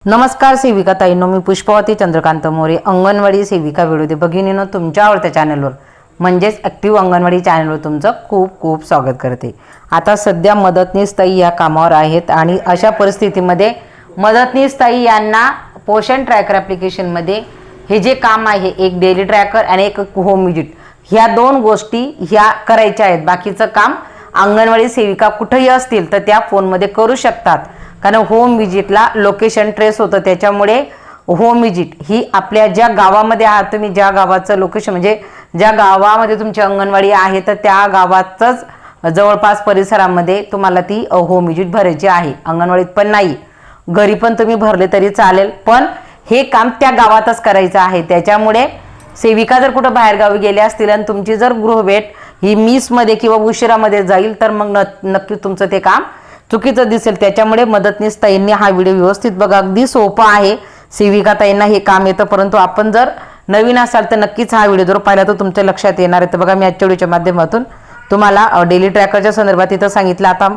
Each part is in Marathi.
नमस्कार सेविका ताईंनो, मी पुष्पवती चंद्रकांत मोरे, अंगणवाडी सेविका व्हिडिओ भगिनीनो तुमच्या आवडत्या चॅनलवर म्हणजेच ॲक्टिव्ह अंगणवाडी चॅनलवर तुमचं खूप खूप स्वागत करते। आता सध्या मदतनीस ताई या कामावर आहेत आणि अशा परिस्थितीमध्ये मदतनीस ताई यांना पोषण ट्रॅकर ॲप्लिकेशनमध्ये हे जे काम आहे, एक डेली ट्रॅकर आणि एक होम विजिट, ह्या दोन गोष्टी ह्या करायच्या आहेत। बाकीचं काम अंगणवाडी सेविका कुठेही असतील तर त्या फोनमध्ये करू शकतात, कारण होम विजिटला लोकेशन ट्रेस होतं। त्याच्यामुळे होम विजिट ही आपल्या ज्या गावामध्ये आहात तुम्ही, ज्या गावाचं लोकेशन म्हणजे ज्या गावामध्ये तुमची अंगणवाडी आहे तर त्या गावातच जवळपास परिसरामध्ये तुम्हाला ती होम विजिट भरायची आहे। अंगणवाडीत पण नाही, घरी पण तुम्ही भरले तरी चालेल, पण हे काम त्या गावातच करायचं आहे। त्याच्यामुळे सेविका जर कुठं बाहेरगावी गेल्या असतील आणि तुमची जर गृहभेट ही मिसमध्ये किंवा उशिरामध्ये जाईल तर मग नक्की तुमचं ते काम चुकीचं दिसेल। त्याच्यामुळे मदतनीस ताईंनी हा व्हिडिओ व्यवस्थित बघा, अगदी सोपा आहे। सेविका ताईंना हे काम येतं, परंतु आपण जर नवीन असाल तर नक्कीच हा व्हिडिओ जर पाहिला तर तुमच्या लक्षात येणार आहे। तर बघा, मी आजच्या व्हिडिओच्या माध्यमातून तुम्हाला डेली ट्रॅकरच्या संदर्भात इथं सांगितलं। आता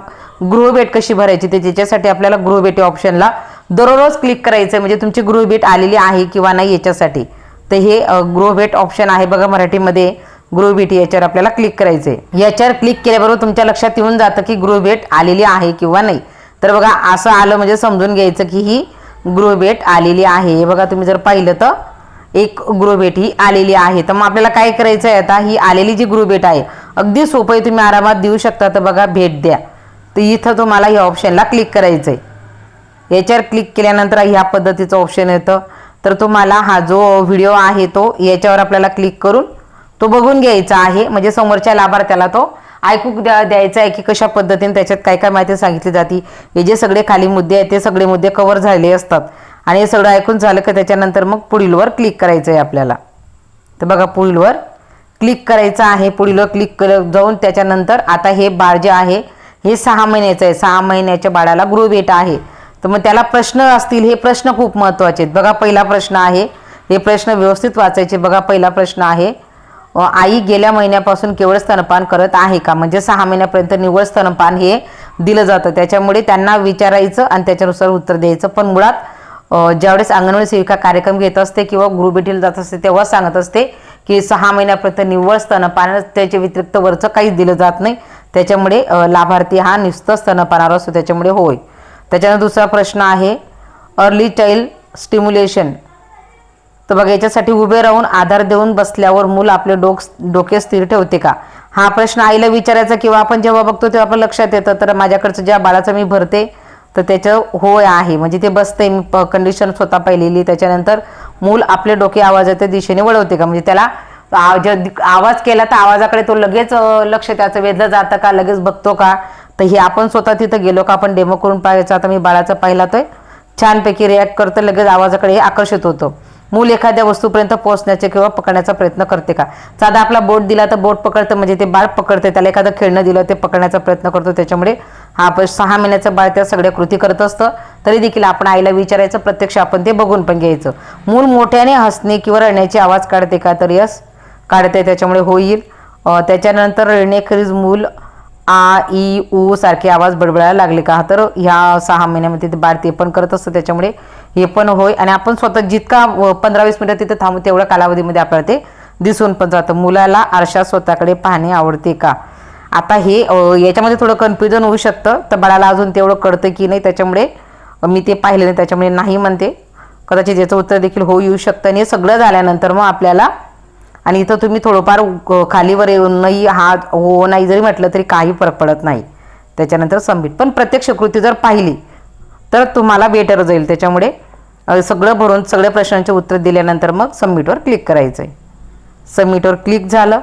गृहभेट कशी भरायची ते त्याच्यासाठी आपल्याला गृहभेटी ऑप्शनला दररोज क्लिक करायचं, म्हणजे तुमची गृहभेट आलेली आहे किंवा नाही याच्यासाठी। तर हे गृहभेट ऑप्शन आहे बघा मराठीमध्ये, गृहभेटी, याच्यावर आपल्याला क्लिक करायचे। याच्यावर क्लिक केल्याबरोबर तुमच्या लक्षात येऊन जातं की गृहभेट आलेली आहे किंवा नाही। तर बघा, असं आलं म्हणजे समजून घ्यायचं की ही गृहभेट आलेली आहे। हे बघा, तुम्ही जर पाहिलं तर एक गृहभेट ही आलेली आहे। तर मग आपल्याला काय करायचं आहे, आता ही आलेली जी गृहभेट आहे अगदी सोपं आहे, तुम्ही आरामात देऊ शकता। तर बघा, भेट द्या, तर इथं तुम्हाला या ऑप्शनला क्लिक करायचं आहे। याच्यावर क्लिक केल्यानंतर ह्या पद्धतीचं ऑप्शन येतं। तर तुम्हाला हा जो व्हिडिओ आहे तो याच्यावर आपल्याला क्लिक करून तो बघून घ्यायचा आहे, म्हणजे समोरच्या लाभार्थ्याला तो ऐकू द्यायचा आहे की कशा पद्धतीने त्याच्यात काय काय माहिती सांगितली जाते। हे जे सगळे खाली मुद्दे आहेत ते सगळे मुद्दे कव्हर झालेले असतात आणि हे सगळं ऐकून झालं की त्याच्यानंतर मग पुढीलवर क्लिक करायचं आहे आपल्याला। तर बघा, पुढीलवर क्लिक करायचं आहे। पुढीलवर क्लिक जाऊन त्याच्यानंतर आता हे बाळ जे आहे हे 6 महिन्याचं आहे, 6 महिन्याच्या बाळाला गृहभेट आहे। तर मग त्याला प्रश्न असतील, हे प्रश्न खूप महत्त्वाचे आहेत। बघा, पहिला प्रश्न आहे, हे प्रश्न व्यवस्थित वाचायचे। बघा, पहिला प्रश्न आहे, आई गेल्या महिन्यापासून केवळ स्तनपान करत आहे का, म्हणजे 6 महिन्यापर्यंत निव्वळ स्तनपान हे दिलं जातं। त्याच्यामुळे त्यांना विचारायचं आणि त्याच्यानुसार उत्तर द्यायचं। पण मुळात ज्यावेळेस अंगणवाडी सेविका कार्यक्रम घेत असते किंवा गृहभेटीला जात असते तेव्हा सांगत असते की 6 महिन्यापर्यंत निव्वळ स्तनपान, त्याच्या व्यतिरिक्त वरचं काहीच दिलं जात नाही। त्याच्यामुळे लाभार्थी हा नुसतं स्तनपानावर असतो, त्याच्यामुळे होय। त्याच्यानंतर दुसरा प्रश्न आहे, अर्ली चाइल्ड स्टिम्युलेशन। तर बघा, याच्यासाठी उभे राहून आधार देऊन बसल्यावर मूल आपले डोके स्थिर ठेवते का, हा प्रश्न आईला विचारायचा किंवा आपण जेव्हा बघतो तेव्हा आपल्या लक्षात येतं। तर माझ्याकडचं ज्या बाळाचं मी भरते तर त्याचं होय आहे, म्हणजे ते बसते, मी कंडिशन स्वतः पाहिलेली। त्याच्यानंतर मूल आपले डोके आवाजाच्या दिशेने वळवते का, म्हणजे त्याला आवाज केला तर आवाजाकडे तो लगेच लक्ष त्याचं वेधलं जातं का, लगेच बघतो का। तर हे आपण स्वतः तिथं गेलो का आपण डेमो करून पाहायचं। आता मी बाळाचा पाहिला तर छानपैकी रिॲक्ट करतं, लगेच आवाजाकडे आकर्षित होतं। मूल एखाद्या वस्तूपर्यंत पोहोचण्याचे किंवा पकडण्याचा प्रयत्न करते का, साधा आपला बोट दिला तर बोट पकडतं, म्हणजे ते बाळ पकडते। त्याला एखादं खेळणं दिलं ते पकडण्याचा प्रयत्न करतो। त्याच्यामुळे हा 6 महिन्याचं बाळ त्या सगळ्या कृती करत असतं। तरी देखील आपण आईला विचारायचं, प्रत्यक्ष आपण ते बघून पण घ्यायचं। मूल मोठ्याने हसणे किंवा रडण्याची आवाज काढते का, तर यस काढते, त्याच्यामुळे होईल। त्याच्यानंतर रडण्याखेरीज मूल आ ई ऊ सारखे आवाज बडबडायला लागले का, तर ह्या 6 महिन्यामध्ये ते बाळ ते पण करत असतं, त्याच्यामुळे हे पण होय। आणि आपण स्वतः जितका 15-20 मिनिटं तिथे थांबू तेवढ्या कालावधीमध्ये आपल्याला ते दिसून पण जातं। मुलाला आरशात स्वतःकडे पाहणे आवडते का, आता हे याच्यामध्ये थोडं कन्फ्युजन होऊ शकतं। तर बाळाला अजून तेवढं कळतं की नाही, त्याच्यामुळे मी ते पाहिले नाही, त्याच्यामुळे नाही म्हणते। कदाचित याचं उत्तर देखील हो येऊ शकतं। आणि हे सगळं झाल्यानंतर मग आपल्याला, आणि इथं तुम्ही थोडंफार खालीवर येऊन नाही हा हो नाही जरी म्हटलं तरी काही फरक पडत नाही। त्याच्यानंतर सबमिट, पण प्रत्यक्ष कृती जर पाहिली तर तुम्हाला बेटर जाईल। त्याच्यामुळे सगळं भरून सगळ्या प्रश्नांचे उत्तर दिल्यानंतर मग सबमिटवर क्लिक करायचं आहे। सबमिटवर क्लिक झालं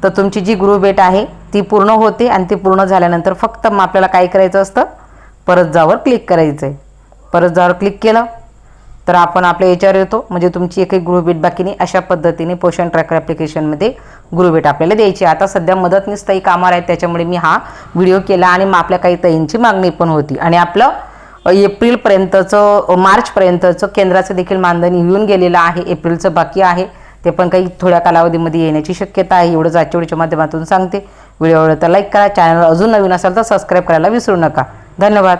तर तुमची जी गृहभेट आहे ती पूर्ण होते आणि ती पूर्ण झाल्यानंतर फक्त मग आपल्याला काय करायचं असतं, परत जावर क्लिक करायचं आहे। परत जावर क्लिक केलं तर आपण आपल्या याच्यावर येतो, म्हणजे तुमची एकही गृहभेट बाकी नाही। अशा पद्धतीने पोषण ट्रॅकर ॲप्लिकेशनमध्ये गृहभेट आपल्याला द्यायची। आता सध्या मदतनीस ताई कामावर आहेत, त्याच्यामुळे मी हा व्हिडिओ केला आणि मग आपल्या काही ताईंची मागणी पण होती। आणि आपलं एप्रिलपर्यंतचं, मार्चपर्यंतचं केंद्राचं देखील मानधन येऊन गेलेलं आहे, एप्रिलचं बाकी आहे, ते पण काही थोड्या कालावधीमध्ये येण्याची शक्यता आहे। एवढंच आजच्या व्हिडिओच्या माध्यमातून सांगते। व्हिडिओ आवडला तर लाईक करा, चॅनल अजून नवीन असेल तर सबस्क्राईब करायला विसरू नका। धन्यवाद।